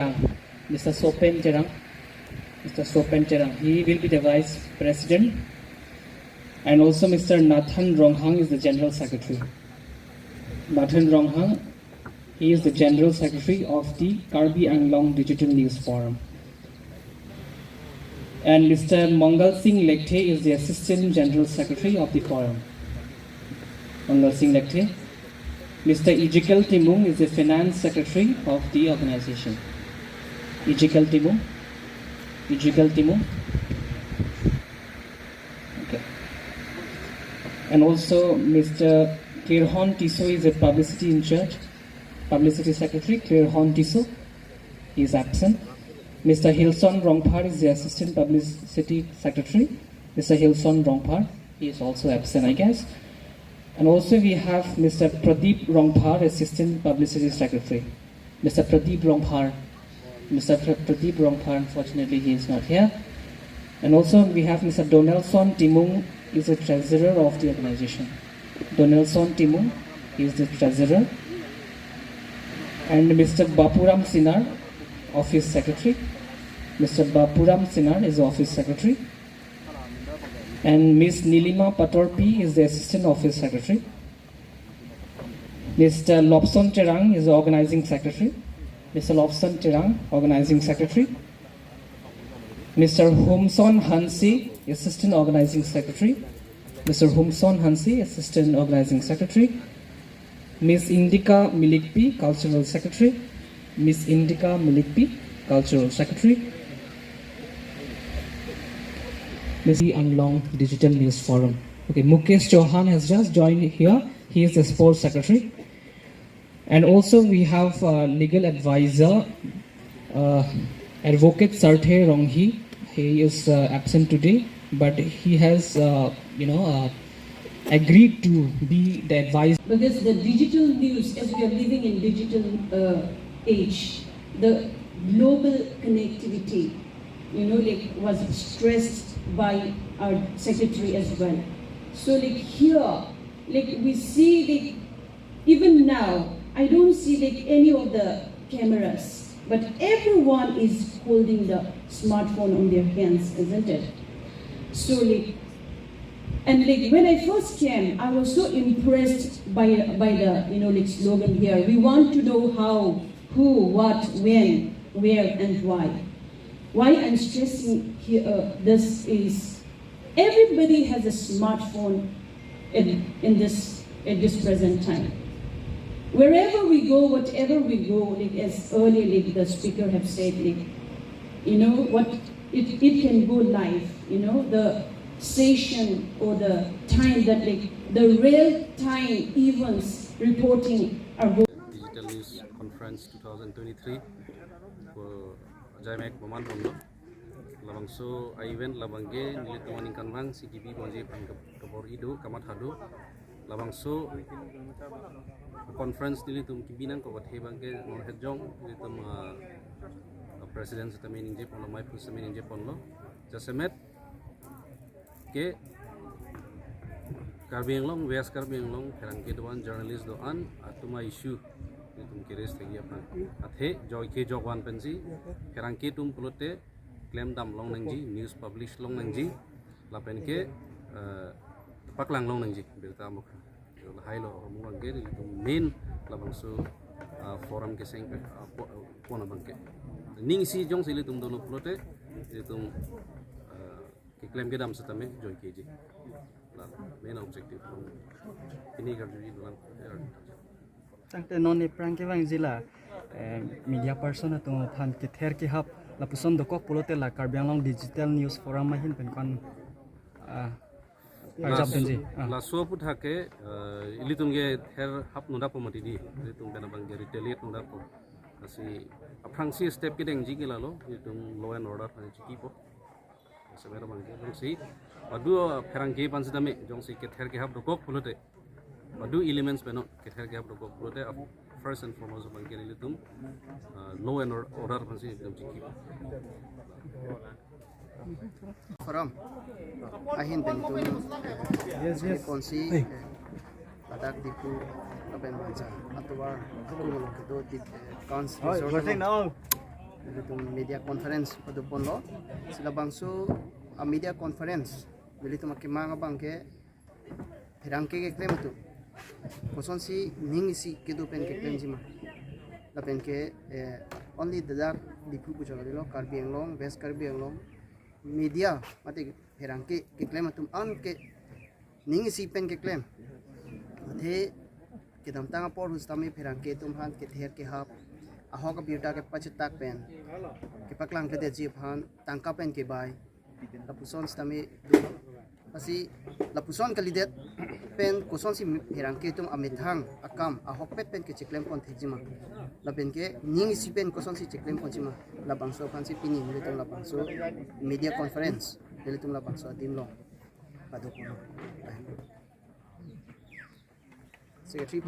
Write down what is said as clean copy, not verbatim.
Mr. Sopen Terang. Mr. Sopen Terang. He will be the Vice President. And also Mr. Nathan Ronghang is the General Secretary. Nathan Ronghang, he is the General Secretary of the Karbi Anglong Digital News Forum. And Mr. Mangal Singh Lekte is the Assistant General Secretary of the forum. Mangal Singh Lekte. Mr. Ezekiel Timung is the Finance Secretary of the organization. Ezekiel Timung. Ezekiel Timung. Okay. And also Mr. Kirhon Tiso is a Publicity in Charge. Publicity Secretary. Kirhon Tiso. He is absent. Mr. Hilson Rongpar is the Assistant Publicity Secretary. Mr. Hilson Rongpar, he is also absent, I guess. And also we have Mr. Pradeep Rongpar, Assistant Publicity Secretary. Mr. Pradeep Rongpar. Mr. Pradeep Rongpar, unfortunately, he is not here. And also we have Mr. Donaldson Timung, is the Treasurer of the organization. Donaldson Timung, he is the Treasurer. And Mr. Bapuram Sinar, Office Secretary. Mr. Bapuram Sinar is Office Secretary. And Ms. Nilima Patorpi is the Assistant Office Secretary. Mr. Lobson Terang is the Organizing Secretary. Mr. Lobson Terang, Organizing Secretary. Mr. Humson Hansi, Assistant Organizing Secretary. Mr. Humson Hansi, Assistant Organizing Secretary. Ms. Indika Milikpi, Cultural Secretary. Ms. Indika Milikpi, Cultural Secretary. Ms. Anglong Digital News Forum. Okay, Mukesh Chauhan has just joined here. He is the Sports Secretary. And also we have legal advisor, Advocate Sarthe Ronghi. He is absent today, but he has, agreed to be the advisor. Because the digital news, as we are living in digital age, the global connectivity, was stressed by our secretary as well. So here, we see even now, I don't see any of the cameras, but everyone is holding the smartphone on their hands, isn't it? So and when I first came, I was so impressed by the slogan here. We want to know how, who, what, when, where, and why. Why I'm stressing here this is everybody has a smartphone at this present time. Wherever we go, whatever we go, as earlier the speaker have said, it can go live. The session or the time that the real time events reporting are going. Digital News Conference 2023 for Jaimek Boman Bondo. Labangso event labangge nilai tumaning kanwang CTV bonje pangkabor ido kamat hado. Labangso conference nilai tum kibinang ko bathe bangge norhejong nilai tum president sa meeting je ponlo mai pus meeting je ponlo. Jasemet ke Karbi Anglong, West Karbi Anglong, Kerangke doan journalist doan atuma issue tum keres lagi apa athe joy ke jogwan pensi Kerangke tum pulote claim dam long nangji news publish long nangji lapen ke paklang long nangji berita muk hai lo mung ke tum main labangsu forum ke seng pona bangke ning si jong sili tum dono pulote tum ke claim ke dam satame joy ke ji main objective ini kerja dalam Tangte non prang ke bang jila media person atau than ke ther ke hap la puson doko pulote la Karbi Anglong Digital News Forum mahin pen kon ajab denji la so put hake ilitum ge ther hap nunda pomati di ilitum bena bang ge retaliate nunda po asi aprangsi step kedeng ji gila lo ilitum law and order hani chiki po sebera bang ge jong si adu pherang ge pan sidame jong si ke ther ke hap doko pulote adu elements beno ke ther ke hap doko pulote first and foremost bang ge ilitum law and order pan si ilitum chiki Forum ahin tentu yes konsi badak diku aben baca atau kumulong itu kanch itu media conference pada pon lo sila bangsu a media conference beli tu makin mga bangke herangke ke claim tu koson si ning si kedu pen ke claim jima la pen ke only the dark dipu ku jaga lo Karbi Anglong West Karbi Anglong media mati herangke ke claim tu an ke ning si pen ke claim the ke dam tanga por hustami herangke tum han ke ther ke hap ahok ka biuta ke pachitak pen ke paklang ke de jip han tangka pen ke bai lapuson stami pasi lapuson kalidet pen kuson si herangke tum amethang akam ahok pet pen ke chiklem pon thejima laben ke ning si pen kuson si chiklem pon jima labangso pan si pini militum labangso media conference militum labangso adim lo padukono secretary